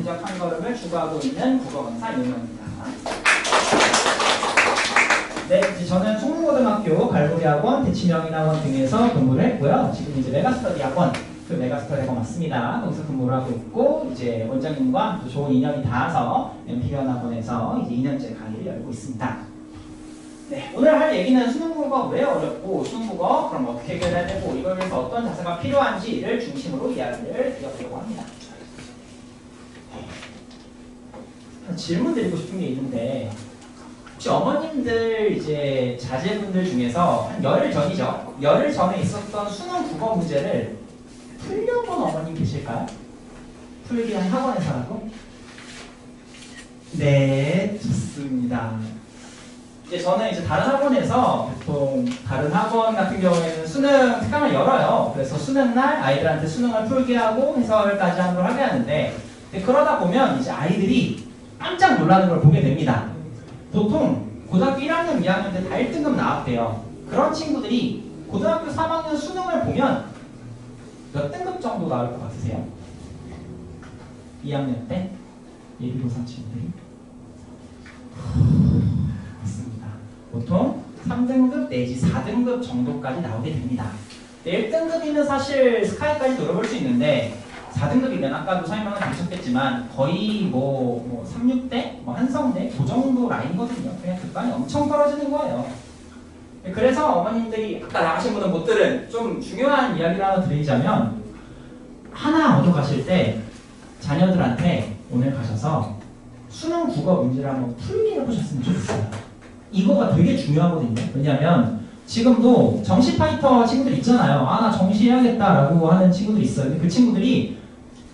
문제적 한 걸음을 추구하고 있는 국어강사 윤영입니다. 네, 이제 저는 송문고등학교 갈고리학원, 대치명인학원 등에서 근무를 했고요. 지금 이제 메가스터디 학원, 그 메가스터디가 맞습니다. 거기서 근무를 하고 있고, 이제 원장님과 또 좋은 인연이 닿아서 MP연학원에서 이제 2년째 강의를 열고 있습니다. 네, 오늘 할 얘기는 수능국어가 왜 어렵고, 수능국어 그럼 어떻게 해결해야 되고, 이걸 위해서 어떤 자세가 필요한지를 중심으로 이야기를 드려보려고 합니다. 질문 드리고 싶은 게 있는데, 혹시 어머님들 이제 자제분들 중에서 한 열흘 전이죠? 열흘 전에 있었던 수능 국어 문제를 풀려본 어머님 계실까요? 풀기 한 학원에서라도? 네, 좋습니다. 이제 저는 이제 다른 학원에서 보통 다른 학원 같은 경우에는 수능 특강을 열어요. 그래서 수능 날 아이들한테 수능을 풀게 하고 해설까지 하는 걸 하게 하는데, 그러다 보면 이제 아이들이 깜짝 놀라는 걸 보게 됩니다. 보통 고등학교 1학년, 2학년 때 다 1등급 나왔대요. 그런 친구들이 고등학교 3학년 수능을 보면 몇 등급 정도 나올 것 같으세요? 2학년 때? 예비고사 친구들이? 맞습니다. 보통 3등급 내지 4등급 정도까지 나오게 됩니다. 1등급이면 사실 스카이까지 노려볼 수 있는데 4등급이면 아까도 설명을 드리셨겠지만 거의 뭐 3, 6대? 뭐 한성대? 그 정도 라인이거든요. 그냥 급반이 엄청 떨어지는 거예요. 그래서 어머님들이 아까 나가신 분은 못 들은 좀 중요한 이야기를 하나 드리자면, 하나 얻어 가실 때 자녀들한테 오늘 가셔서 수능 국어 문제를 한번 풀게 해보셨으면 좋겠어요. 이거가 되게 중요하거든요. 왜냐하면 지금도 정시 파이터 친구들 있잖아요. 아, 나 정시 해야겠다라고 하는 친구들 있어요. 근데 그 친구들이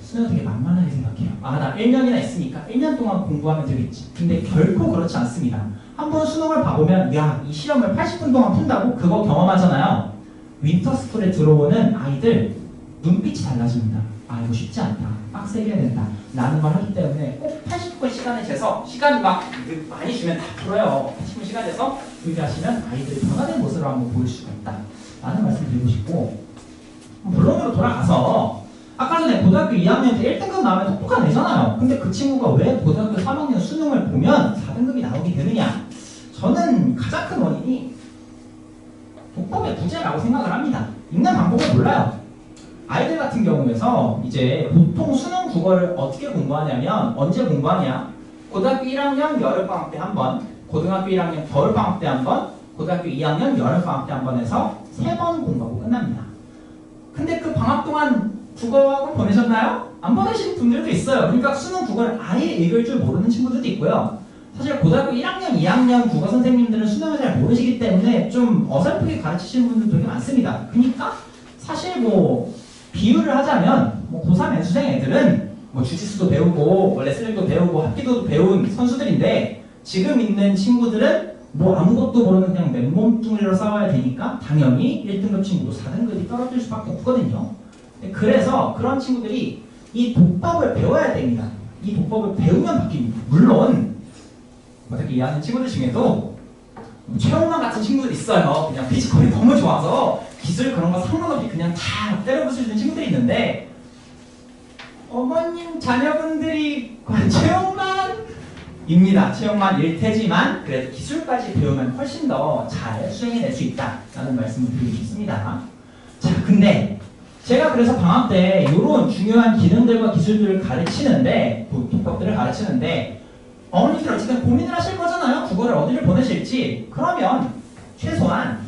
수능 되게 만만하게 생각해요. 아, 나 1년이나 있으니까 1년 동안 공부하면 되겠지. 근데 결코 그렇지 않습니다. 한번 수능을 봐보면, 야, 이 시험을 80분 동안 푼다고? 그거 경험하잖아요. 윈터스쿨에 들어오는 아이들 눈빛이 달라집니다. 아, 이거 쉽지 않다. 빡세게 해야 된다. 라는 말 하기 때문에 꼭 80분 시간을 재서, 시간이 막 많이 주면 다 풀어요. 80분 시간 재서 준비하시면 아이들이 변화된 모습을 한번 보일 수가 있다. 라는 말씀 드리고 싶고, 본론으로 돌아가서 아까 전에 고등학교 2학년 때 1등급 나오면 똑똑한 애잖아요. 근데 그 친구가 왜 고등학교 3학년 수능을 보면 4등급이 나오게 되느냐? 저는 가장 큰 원인이 독법의 부재라고 생각을 합니다. 읽는 방법을 몰라요. 아이들 같은 경우에서 이제 보통 수능 국어를 어떻게 공부하냐면, 언제 공부하냐? 고등학교 1학년 여름방학 때 한 번, 고등학교 1학년 겨울방학 때 한 번, 고등학교 2학년 여름방학 때 한 번 해서 3번 공부하고 끝납니다. 근데 그 방학 동안 국어학원 보내셨나요? 안 보내신 분들도 있어요. 그러니까 수능 국어를 아예 읽을 줄 모르는 친구들도 있고요. 사실 고등학교 1학년, 2학년 국어 선생님들은 수능을 잘 모르시기 때문에 좀 어설프게 가르치시는 분들도 되게 많습니다. 그러니까 사실 뭐 비유를 하자면 뭐 고3 연수생 애들은 뭐 주짓수도 배우고 레슬링도 배우고 합기도 배운 선수들인데, 지금 있는 친구들은 뭐 아무것도 모르는 그냥 맨몸뚱이로 싸워야 되니까 당연히 1등급 친구도 4등급이 떨어질 수밖에 없거든요. 그래서 그런 친구들이 이 독법을 배워야 됩니다. 이 독법을 배우면 바뀝니다. 물론 어떻게 이해하는 친구들 중에도 최홍만 같은 친구들 있어요. 그냥 피지컬이 너무 좋아서 기술 그런 거 상관없이 그냥 다 때려부술 수 있는 친구들이 있는데, 어머님 자녀분들이 최홍만입니다. 최홍만일 테지만 그래도 기술까지 배우면 훨씬 더 잘 수행해낼 수 있다라는 말씀을 드리고 싶습니다. 자, 근데 제가 그래서 방학 때 이런 중요한 기능들과 기술들을 가르치는데, 독법들을 가르치는데, 어머니들 어쨌든 고민을 하실 거잖아요. 국어를 어디를 보내실지. 그러면 최소한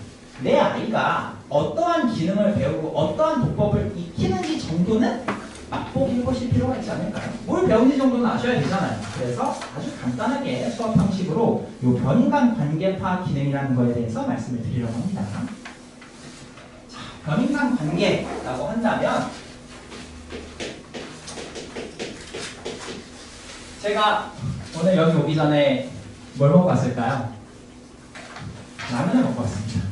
내 아이가 어떠한 기능을 배우고 어떠한 독법을 익히는지 정도는 맛보기 해보실 필요가 있지 않을까요? 뭘 배우는지 정도는 아셔야 되잖아요. 그래서 아주 간단하게 수업 방식으로 이 변인간 관계파 기능이라는 거에 대해서 말씀을 드리려고 합니다. 변인간 관계라고 한다면, 제가 오늘 여기 오기 전에 뭘 먹고 왔을까요? 라면을 먹고 왔습니다.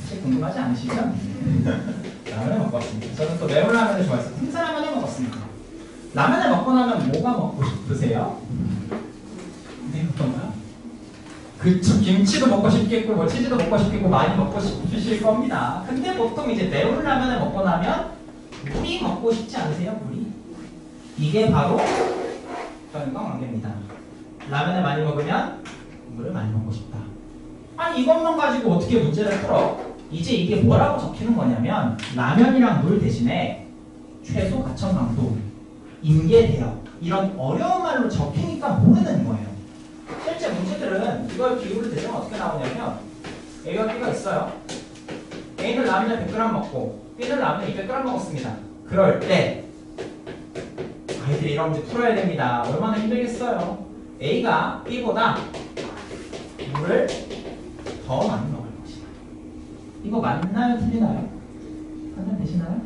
혹시 궁금하지 않으시죠? 라면을 먹고 왔습니다. 저는 또 매운 라면을 좋아해서 틈새라면을 먹었습니다. 라면을 먹고 나면 뭐가 먹고 싶으세요? 네, 어떤 거요? 그쵸, 김치도 먹고 싶겠고 뭐 치즈도 먹고 싶겠고 많이 먹고 싶으실 겁니다. 근데 보통 이제 매운 라면을 먹고 나면 물이 먹고 싶지 않으세요? 물이? 이게 바로 됩니다. 라면을 많이 먹으면 물을 많이 먹고 싶다. 아니 이것만 가지고 어떻게 문제를 풀어? 이제 이게 뭐라고 적히는 거냐면 라면이랑 물 대신에 최소 가천 강도, 임계대역 이런 어려운 말로 적히니까 모르는 거예요. 실제 문제들은 이걸 비율을 대면 어떻게 나오냐면 A와 B가 있어요. A는 라면을 100g 먹고 B는 라면을 200g 먹었습니다. 그럴 때 아이들이 이런 문제 풀어야 됩니다. 얼마나 힘들겠어요. A가 B보다 물을 더 많이 먹을 것이다. 이거 맞나요? 틀리나요? 판단되시나요?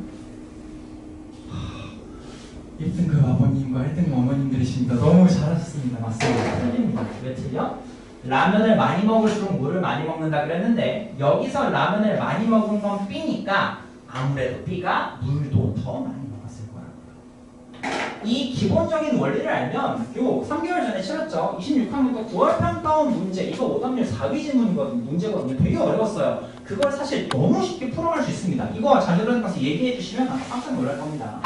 1등급 아버님과 1등급 어머님들이십니다. 너무 잘하셨습니다. 맞습니다. 틀립니다. 왜 틀려? 라면을 많이 먹을수록 물을 많이 먹는다 그랬는데 여기서 라면을 많이 먹은 건 B니까 아무래도 B가 물도 더 많이 먹었을 거라고요. 이 기본적인 원리를 알면 요 3개월 전에 치렀죠. 26학년도 9월 평가원 문제 이거 오답률 4위 지문이거든요. 문제거든요. 되게 어려웠어요. 그걸 사실 너무 쉽게 풀어갈 수 있습니다. 이거 자료를 가서 얘기해 주시면 아마 깜짝 놀랄 겁니다.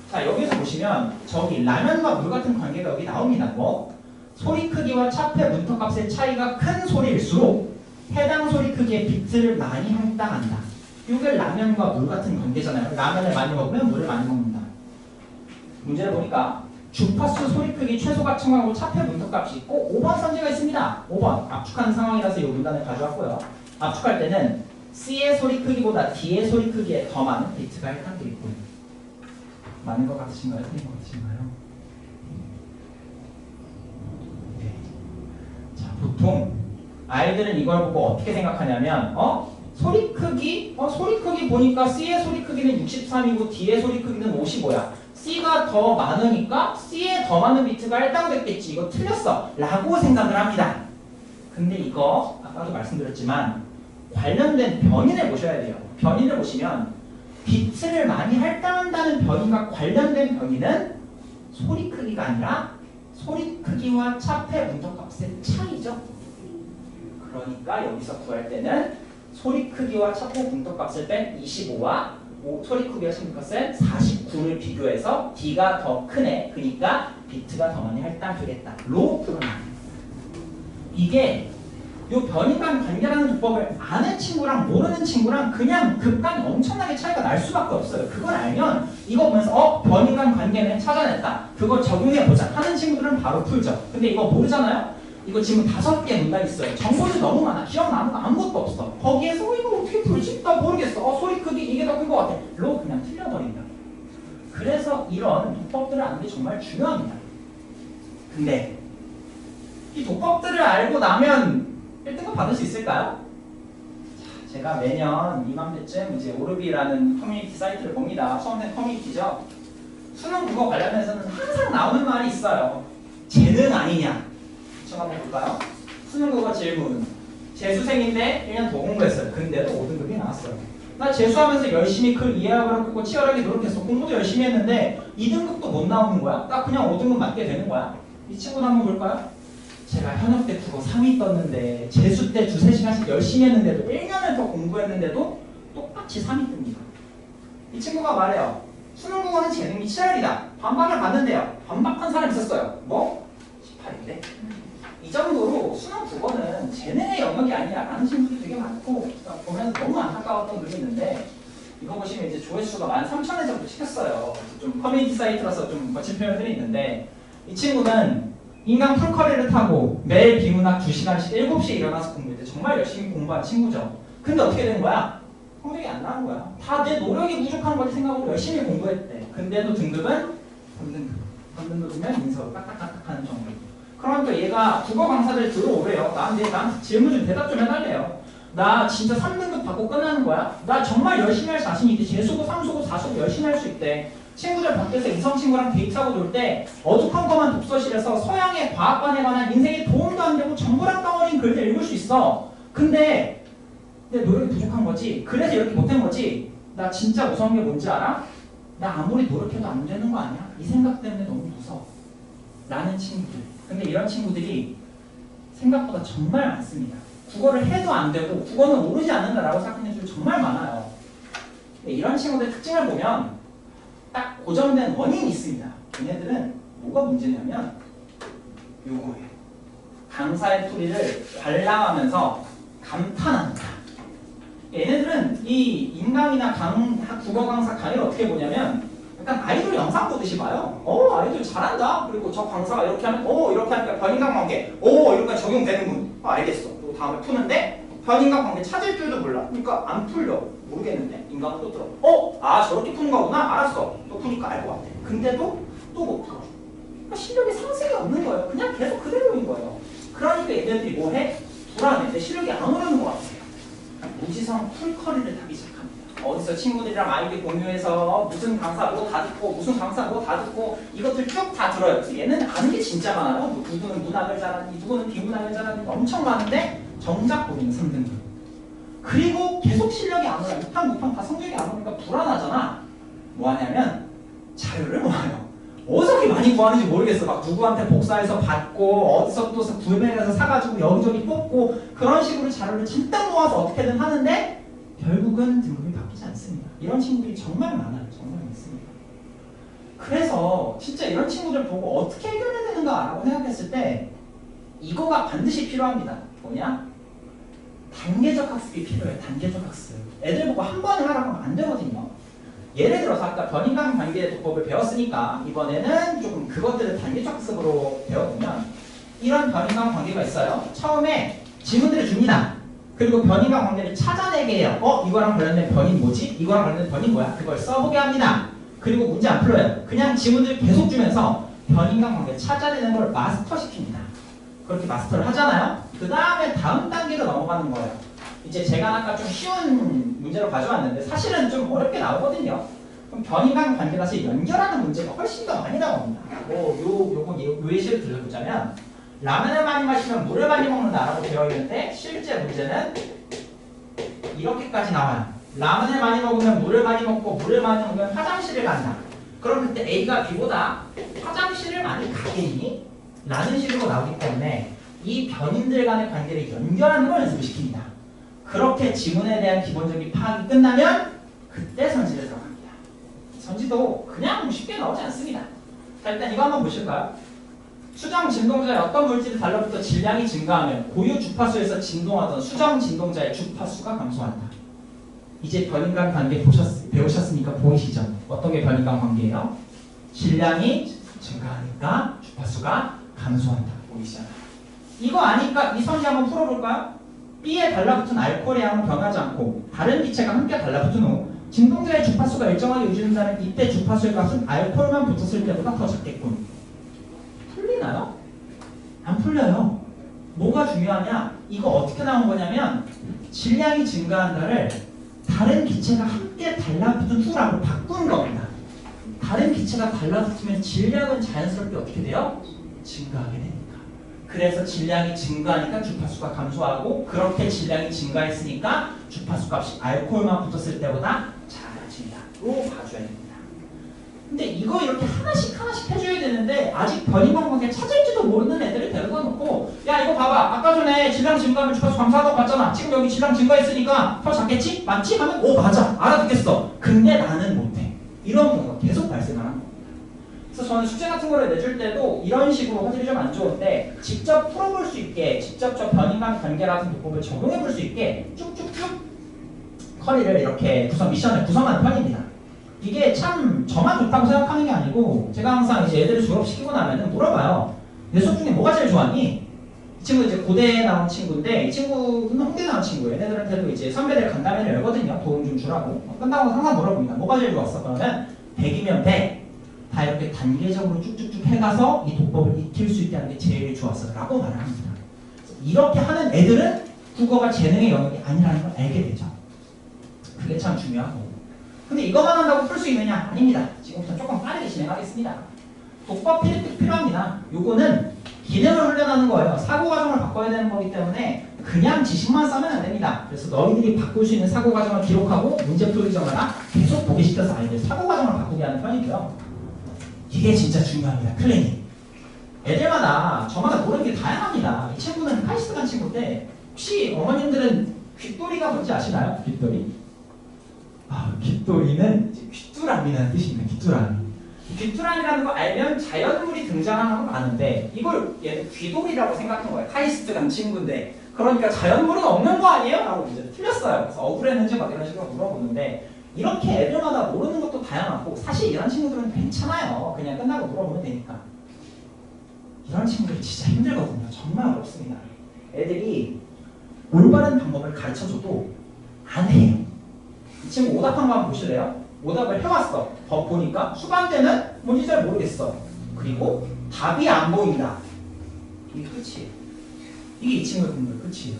자 여기서 보시면 저기 라면과 물 같은 관계가 여기 나옵니다. 뭐 소리 크기와 차폐 문턱값의 차이가 큰 소리일수록 해당 소리 크기의 비트를 많이 할당한다. 이게 라면과 물 같은 관계잖아요. 라면을 많이 먹으면 물을 많이 먹는다. 문제를 보니까 주파수 소리 크기 최소 가청하고 차폐 문턱값이 있고 5번 선지가 있습니다. 5번 압축하는 상황이라서 이 문단을 가져왔고요. 압축할 때는 C의 소리 크기보다 D의 소리 크기에 더 많은 비트가 할당되어 있고요. 맞는 것 같으신가요? 틀린 것 같으신가요? 네. 자, 보통 아이들은 이걸 보고 어떻게 생각하냐면 소리 크기? 소리 크기 보니까 C의 소리 크기는 63이고 D의 소리 크기는 55야. C가 더 많으니까 C에 더 많은 비트가 할당됐겠지. 이거 틀렸어. 라고 생각을 합니다. 근데 이거 아까도 말씀드렸지만 관련된 변인을 보셔야 돼요. 변인을 보시면 비트를 많이 할당한다는 변인과 관련된 변인은 소리 크기가 아니라 소리 크기와 차폐 문턱값의 차이죠. 그러니까 여기서 구할 때는 소리 크기와 차폐 문턱값을 뺀 25와 소리 크기와 차폐 문턱값은 49를 비교해서 D가 더 크네. 그러니까 비트가 더 많이 할당되겠다. 로 풀어놔요. 이게 요 변인 간 관계라는 기법을 아는 친구랑 모르는 친구랑 그냥 급간이 엄청나게 차이가 날 수밖에 없어요. 그걸 알면 이거 보면서 변인 간 관계는 찾아냈다. 그걸 적용해보자 하는 친구들은 바로 풀죠. 근데 이거 모르잖아요. 이거 지금 5개 문단 있어요. 정보도 너무 많아. 기억나는 거 아무것도 없어. 거기에서 이거 어떻게 풀지? 나 모르겠어. 소리 크기 이게 더 큰 것 같아. 로 그냥 틀려버린다. 그래서 이런 도법들을 아는 게 정말 중요합니다. 근데 이 도법들을 알고 나면 1등급 받을 수 있을까요? 자, 제가 매년 이맘때쯤 이제 오르비라는 커뮤니티 사이트를 봅니다. 수험생 커뮤니티죠. 수능 국어 관련해서는 항상 나오는 말이 있어요. 재능 아니냐? 저 한번 볼까요? 수능 국어 질문. 재수생인데 1년 더 공부했어요. 근데도 5등급이 나왔어요. 나 재수하면서 열심히 글 이해하고 그고 치열하게 노력했어. 공부도 열심히 했는데 2등급도 못 나오는 거야? 나 그냥 5등급 맞게 되는 거야? 이 친구도 한번 볼까요? 제가 현역 때 국어 3위 떴는데 재수 때 2-3시간씩 열심히 했는데도 1년을 더 공부했는데도 똑같이 3위 뜹니다. 이 친구가 말해요. 수능 국어는 재능이 7할이다. 반박을 받는데요. 반박한 사람 있었어요. 뭐? 18인데? 이 정도로 수능 국어는 재능의 영역이 아니야 라는 친구들이 되게 많고 보면서 너무 안타까웠던 글이 있는데 이거 보시면 이제 조회수가 13,000회 정도 찍혔어요. 좀 커뮤니티 사이트라서 좀 거친 표현들이 있는데 이 친구는 인강 풀커리를 타고 매일 비문학 2시간씩 7시에 일어나서 공부했대. 정말 열심히 공부한 친구죠. 근데 어떻게 된 거야? 성적이 안 나는 거야. 다 내 노력이 부족한 거지 생각하고 열심히 공부했대. 근데도 등급은 3등급. 3등급이면 인서울 까딱까딱 하는 정도. 그러니까 얘가 국어 강사들 들어오래요. 난 질문 좀 대답 좀 해달래요. 나 진짜 3등급 받고 끝나는 거야? 나 정말 열심히 할 자신이 있대. 재수고 3수고 4수고 열심히 할 수 있대. 친구들 밖에서 이성 친구랑 데이트하고 놀 때 어두컴컴한 독서실에서 서양의 과학관에 관한 인생에 도움도 안 되고 정보랑 덩어리인 글들 읽을 수 있어. 근데 내 노력이 부족한 거지. 그래서 이렇게 못한 거지. 나 진짜 무서운 게 뭔지 알아? 나 아무리 노력해도 안 되는 거 아니야? 이 생각 때문에 너무 무서워. 라는 친구들. 근데 이런 친구들이 생각보다 정말 많습니다. 국어를 해도 안 되고 국어는 오르지 않는다라고 생각하는 친구들 정말 많아요. 근데 이런 친구들 특징을 보면 딱 고정된 원인이 있습니다. 얘네들은 뭐가 문제냐면 요거예요. 강사의 풀이를 관람하면서 감탄합니다. 얘네들은 이 인강이나 국어 강사 강의를 어떻게 보냐면 약간 아이돌 영상 보듯이 봐요. 아이돌 잘한다. 그리고 저 강사가 이렇게 하면 이렇게 하니까 변인강 관계 이렇게 적용되는군. 알겠어. 그리고 다음에 푸는데 변인강 관계 찾을 줄도 몰라. 그러니까 안 풀려. 모르겠는데 인강은 또 들어. 저렇게 푸는 거구나. 알았어. 또 푸니까 알 것 같아. 근데도 또 못 풀어. 그러니까 실력이 상승이 없는 거예요. 그냥 계속 그대로인 거예요. 그러니까 얘네들이 뭐해? 불안해. 내 실력이 안 오르는 것 같아요. 무지성 풀커리를 하기 시작합니다. 어디서 친구들이랑 아이디 공유해서 무슨 강사 뭐 다 듣고 무슨 강사 뭐 다 듣고 이것들 쭉 다 들어요. 그래서 얘는 아는 게 진짜 많아요. 누구는 문학을 잘하니 누구는 비문학을 잘하니 엄청 많은데 정작 보기는 3등급. 그리고 계속 실력이 안 올라. 6판 9판 다 성적이 안 오니까 불안하잖아. 뭐 하냐면 자료를 모아요. 어디서 그렇게 많이 구하는지 모르겠어. 막 누구한테 복사해서 받고 어디서 또 구매해서 사가지고 여기저기 뽑고 그런 식으로 자료를 진짜 모아서 어떻게든 하는데 결국은 등급이 바뀌지 않습니다. 이런 친구들이 정말 많아요. 정말 많습니다. 그래서 진짜 이런 친구들 보고 어떻게 해결해야 되는가라고 생각했을 때 이거가 반드시 필요합니다. 뭐냐? 단계적 학습이 필요해요. 단계적 학습. 애들 보고 한 번에 하라고 하면 안 되거든요. 예를 들어서 아까 변인강 관계 도법을 배웠으니까 이번에는 조금 그것들을 단계적 학습으로 배워보면 이런 변인강 관계가 있어요. 처음에 지문들을 줍니다. 그리고 변인강 관계를 찾아내게 해요. 이거랑 관련된 변인 뭐지? 이거랑 관련된 변인 뭐야? 그걸 써보게 합니다. 그리고 문제 안 풀어요. 그냥 지문들 계속 주면서 변인강 관계를 찾아내는 걸 마스터시킵니다. 그렇게 마스터를 하잖아요. 그 다음에 다음 단계로 넘어가는 거예요. 이제 제가 아까 좀 쉬운 문제로 가져왔는데 사실은 좀 어렵게 나오거든요. 그럼 변인강 관계가 사실 연결하는 문제가 훨씬 더 많이 나옵니다. 요거 예시를 들려보자면 라면을 많이 마시면 물을 많이 먹는다라고 되어 있는데 실제 문제는 이렇게까지 나와요. 라면을 많이 먹으면 물을 많이 먹고 물을 많이 먹으면 화장실을 간다. 그럼 그때 A가 B보다 화장실을 많이 가겠니? 라는 식으로 나오기 때문에 이 변인들 간의 관계를 연결하는 걸 연습을 시킵니다. 그렇게 지문에 대한 기본적인 파악이 끝나면 그때 선지를 들어갑니다. 선지도 그냥 쉽게 나오지 않습니다. 자, 일단 이거 한번 보실까요? 수정 진동자의 어떤 물질이 달라붙어 질량이 증가하면 고유 주파수에서 진동하던 수정 진동자의 주파수가 감소한다. 이제 변인간 관계 배우셨으니까 보이시죠? 어떤 게 변인간 관계예요? 질량이 증가하니까 주파수가 감소한다. 보이시잖아요. 이거 아니까 이 선지 한번 풀어볼까요? B에 달라붙은 알코올의 양은 변하지 않고 다른 기체가 함께 달라붙은 후 진동자의 주파수가 일정하게 유지된다면 이때 주파수의 값은 알코올만 붙었을 때보다 더 작겠군. 풀리나요? 안 풀려요. 뭐가 중요하냐? 이거 어떻게 나온 거냐면 질량이 증가한다를 다른 기체가 함께 달라붙은 후라고 바꾼 겁니다. 다른 기체가 달라붙으면 질량은 자연스럽게 어떻게 돼요? 증가하게 됩니다. 그래서 질량이 증가하니까 주파수가 감소하고 그렇게 질량이 증가했으니까 주파수 값이 알코올만 붙었을 때보다 작아진다로 봐줘야 됩니다. 근데 이거 이렇게 하나씩 해줘야 되는데 아직 변인강 관계 찾을지도 모르는 애들을 데려다 놓고 야 이거 봐봐 아까 전에 질량 증가하면 주파수 감소하다고 봤잖아. 지금 여기 질량 증가했으니까 더 작겠지? 맞지? 하면 맞아 알아듣겠어. 근데 나는 못해. 이런 경우가 계속 발생하는 겁니다. 그래서 저는 숙제 같은 거를 내줄 때도 이런 식으로 화질이 좀 안 좋은데 직접 풀어볼 수 있게 직접 저 변인강 관계 같은 도법을 적용해 볼 수 있게 쭉쭉쭉 커리를 이렇게 미션을 구성하는 편입니다. 이게 참 저만 좋다고 생각하는 게 아니고 제가 항상 이제 애들을 졸업시키고 나면은 물어봐요. 내 수업 중에 뭐가 제일 좋아하니? 이 친구 이제 고대에 나온 친구인데 이 친구는 홍대에 나온 친구예요. 얘네들한테도 이제 선배들 간담회를 열거든요. 도움 좀 주라고. 끝나고 항상 물어봅니다. 뭐가 제일 좋았어? 그러면 100이면 100. 다 이렇게 단계적으로 쭉쭉쭉 해가서 이 도법을 익힐 수 있다는 게 제일 좋았어 라고 말을 합니다. 이렇게 하는 애들은 국어가 재능의 영역이 아니라는 걸 알게 되죠. 그게 참 중요하고. 근데 이것만 한다고 풀 수 있느냐? 아닙니다. 지금부터 조금 빠르게 진행하겠습니다. 독법 필요합니다. 요거는 기능을 훈련하는 거예요. 사고 과정을 바꿔야 되는 거기 때문에 그냥 지식만 쌓으면 안 됩니다. 그래서 너희들이 바꿀 수 있는 사고 과정을 기록하고 문제 풀기 전마다 계속 보기 시켜서 아이들 사고 과정을 바꾸게 하는 편이고요. 이게 진짜 중요합니다. 클리닝. 애들마다 저마다 모르는 게 다양합니다. 이 친구는 카이스트 간 친구인데 혹시 어머님들은 귓도리가 뭔지 아시나요? 귓도리? 귓도리는 귀뚜라미라는 뜻입니다. 귀뚜라미. 귀뚜라미라는 거 알면 자연물이 등장하는 건 아는데 이걸 얘는 귀돌이라고 생각한 거예요. 카이스트 간 친구인데 그러니까 자연물은 없는 거 아니에요? 라고 이제 틀렸어요. 그래서 억울했는지 막 이런 식으로 물어보는데 이렇게 애들마다 모르는 것도 다양하고 사실 이런 친구들은 괜찮아요. 그냥 끝나고 물어보면 되니까. 이런 친구들이 진짜 힘들거든요. 정말 어렵습니다. 애들이 올바른 방법을 가르쳐줘도 안 해요. 이 친구 오답한 거 한번 보실래요? 오답을 해왔어. 보니까 수반대는 뭔지 잘 모르겠어. 그리고 답이 안 보인다. 이게 끝이에요. 이게 이 친구의 공부의 끝이에요.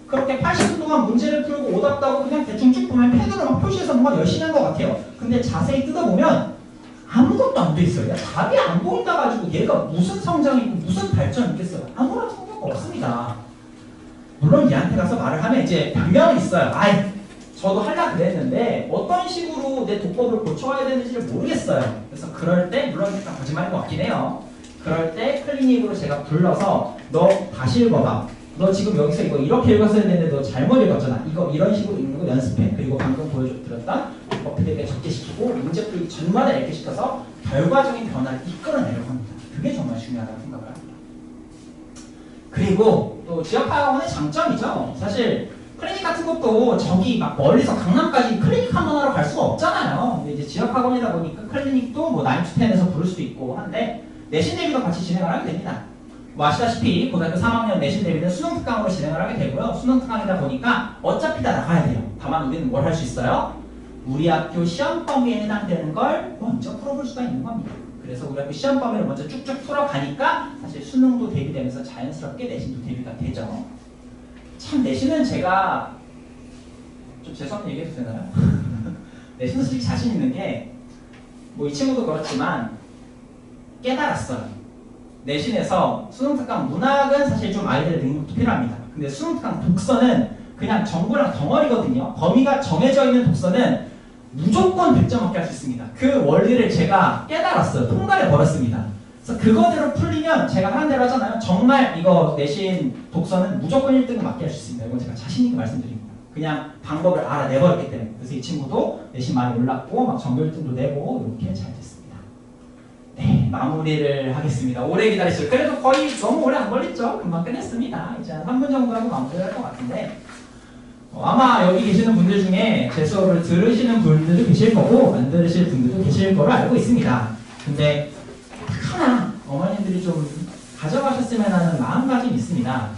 그렇게 80분 동안 문제를 풀고 오답도 하고 그냥 대충 쭉 보면 펜으로 막 표시해서 뭔가 열심히 한 것 같아요. 근데 자세히 뜯어보면 아무것도 안 돼 있어요. 답이 안 보인다 가지고 얘가 무슨 성장이고 무슨 발전이 있겠어요. 아무런 성과가 없습니다. 물론 얘한테 가서 말을 하면 이제 변명은 있어요. 아이, 저도 하려고 그랬는데 어떤 식으로 내 독법을 고쳐야 되는지를 모르겠어요. 그래서 그럴 때, 물론 약간 거짓말인 것 같긴 해요. 그럴 때 클리닉으로 제가 불러서 너 다시 읽어봐. 너 지금 여기서 이거 이렇게 읽었어야 되는데 너 잘못 읽었잖아. 이거 이런 식으로 읽는 거 연습해. 그리고 방금 보여드렸던 독법들에게 적게시키고 문제 풀기 전마다 읽게 시켜서 결과적인 변화를 이끌어내려고 합니다. 그게 정말 중요하다고 생각을 합니다. 그리고 또 지역학원의 장점이죠. 사실 클리닉 같은 것도 저기 막 멀리서 강남까지 클리닉 한 번 하러 갈 수가 없잖아요. 근데 이제 지역학원이다 보니까 클리닉도 뭐 9 to 10에서 부를 수도 있고 한데 내신 대비도 같이 진행을 하게 됩니다. 뭐 아시다시피 고등학교 3학년 내신 대비는 수능 특강으로 진행을 하게 되고요. 수능 특강이다 보니까 어차피 다 나가야 돼요. 다만 우리는 뭘 할 수 있어요? 우리 학교 시험 범위에 해당되는 걸 먼저 풀어볼 수가 있는 겁니다. 그래서 우리 학교 시험 범위를 먼저 쭉쭉 풀어가니까 사실 수능도 대비되면서 자연스럽게 내신도 대비가 되죠. 참 내신은 제가 좀 죄송한 얘기해도 되나요? 내신은 솔직히 자신 있는 게 뭐 이 친구도 그렇지만 깨달았어요. 내신에서 수능특강 문학은 사실 좀 아이들의 능력도 필요합니다. 근데 수능특강 독서는 그냥 정보랑 덩어리거든요. 범위가 정해져 있는 독서는 무조건 100점 맞게 할 수 있습니다. 그 원리를 제가 깨달았어요. 통달해 버렸습니다. 그래서 그거대로 풀리면 제가 하는 대로 하잖아요. 정말 이거 내신 독서는 무조건 1등을 맞게 할 수 있습니다. 이건 제가 자신 있게 말씀드립니다. 그냥 방법을 알아내버렸기 때문에. 그래서 이 친구도 내신 많이 올랐고 막 전교 1등도 내고 이렇게 잘 됐습니다. 네, 마무리를 하겠습니다. 오래 기다리셨어요. 그래도 거의 너무 오래 안 걸렸죠? 금방 끝냈습니다. 이제 한 3분 정도 하고 마무리를 할 것 같은데 아마 여기 계시는 분들 중에 제 수업을 들으시는 분들도 계실 거고 안 들으실 분들도 계실 거로 알고 있습니다. 근데 하나 어머님들이 좀 가져가셨으면 하는 마음가짐이 있습니다.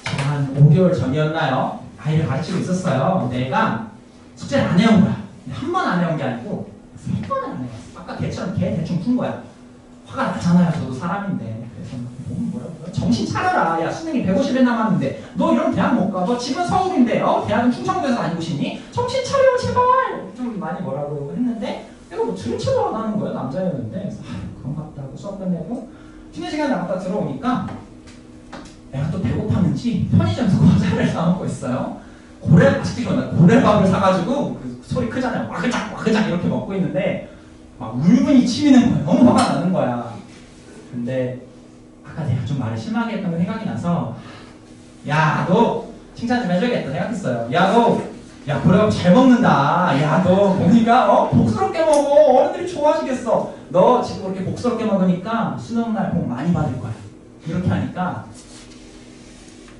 제가 한 5개월 전이었나요? 아이를 가르치고 있었어요. 내가 숙제를 안 해온 거야. 한 번 안 해온 게 아니고 3번을 안 해왔어. 아까 걔처럼 걔 대충 푼 거야. 화가 나잖아요. 저도 사람인데. 그래서 뭐라고요? 정신 차려라. 야, 수능이 150일 남았는데 너 이런 대학 못 가. 너 집은 서울인데 대학은 충청도에서 다니고 싶니? 정신 차려 제발. 좀 많이 뭐라고 했는데 내가 뭐 들은 척을 안 하는 거야. 남자였는데. 그래서 그런 것 같다고 수업 끝내고 쉬는 시간 나갔다 들어오니까 내가 또 배고팠는지 편의점에서 과자를 사 먹고 있어요. 아직도 기억나. 고래밥을 사가지고 그 소리 크잖아요. 와그작 와그작 이렇게 먹고 있는데 막 울분이 치미는 거야. 너무 화가 나는 거야. 근데 아까 내가 좀 말을 심하게 했던 거 생각이 나서 야, 너 칭찬 좀 해줘야겠다 생각했어요. 야, 야, 고래밥 잘 먹는다. 야, 너 보니까 복스럽게 먹어. 어른들이 좋아하시겠어. 너 지금 그렇게 복스럽게 먹으니까 수능날 복 많이 받을 거야. 이렇게 하니까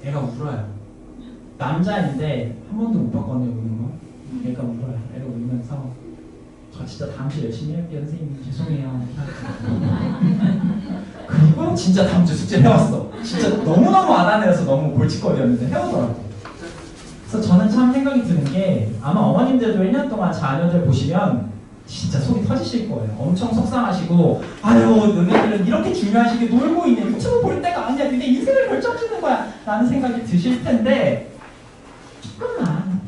애가 울어요. 남자인데 한 번도 못 봤거든요, 우는 거. 애가 울어요. 애가 울면서 저 진짜 다음 주 열심히 할게요, 선생님. 죄송해요. 그리고 진짜 다음 주 숙제 해왔어. 진짜 너무너무 안 하는 애라서 너무 골칫거리였는데 해오더라고. 그래서 저는 참 생각이 드는 게 아마 어머님들도 1년 동안 자녀들 보시면 진짜 속이 터지실 거예요. 엄청 속상하시고 아유 너네들은 이렇게 중요한 시기에 놀고 있네. 유튜브 볼 때가 아니야. 니네 인생을 결정짓는 거야. 라는 생각이 드실 텐데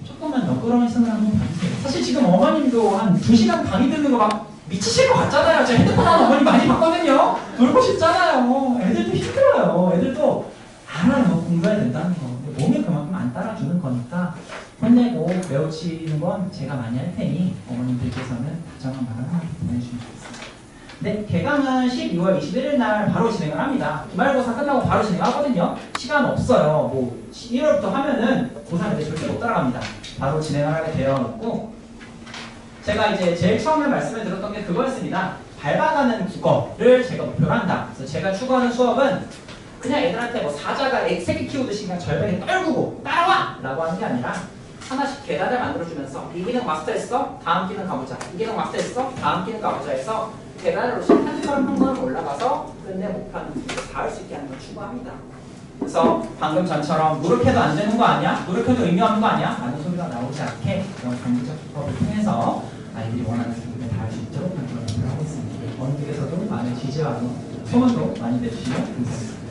조금만 너그러운 생각 한번 봐주세요. 사실 지금 어머님도 한 2시간 강의 듣는 거 막 미치실 것 같잖아요. 제가 핸드폰 하는 어머님 많이 봤거든요. 놀고 싶잖아요. 애들도 힘들어요. 애들도 알아요. 공부해야 된다는 거. 몸이 그만큼 안 따라주는 거니까 혼내고 배우치는 건 제가 많이 할 테니 어머님들께서는 다정한 말을 하나 보내주시면 좋겠습니다. 네, 개강은 12월 21일 날 바로 진행을 합니다. 기말고사 끝나고 바로 진행하거든요. 시간 없어요. 뭐 1월부터 하면은 고3 애들 절대 못 따라갑니다. 바로 진행을 하게 되어 있고 제가 이제 제일 처음에 말씀을 드렸던 게 그거였습니다. 밟아가는 국어를 제가 목표로 한다. 그래서 제가 추구하는 수업은 그냥 애들한테 뭐 사자가 새끼 키우듯이 그냥 절벽에 떨구고 따라와! 라고 하는 게 아니라 하나씩 계단을 만들어주면서 이 기능 마스터했어? 다음 기능 가보자. 이 기능 마스터했어? 다음 기능 가보자 해서 계단을 한 걸음 한 걸음 올라가서 끝내 목표하는 기능을 닿을 수 있게 하는 걸 추구합니다. 그래서 방금 전처럼 노력해도 안 되는 거 아니야? 노력해도 의미 없는 거 아니야? 라는 소리가 나오지 않게 그런 강구적 기법을 통해서 아이들이 원하는 기능에 닿을 수 있도록 그런 노력을 하고 있습니다. 어느 쪽에서도 많은 지지와 소문도 많이 내주시면 감사합니다.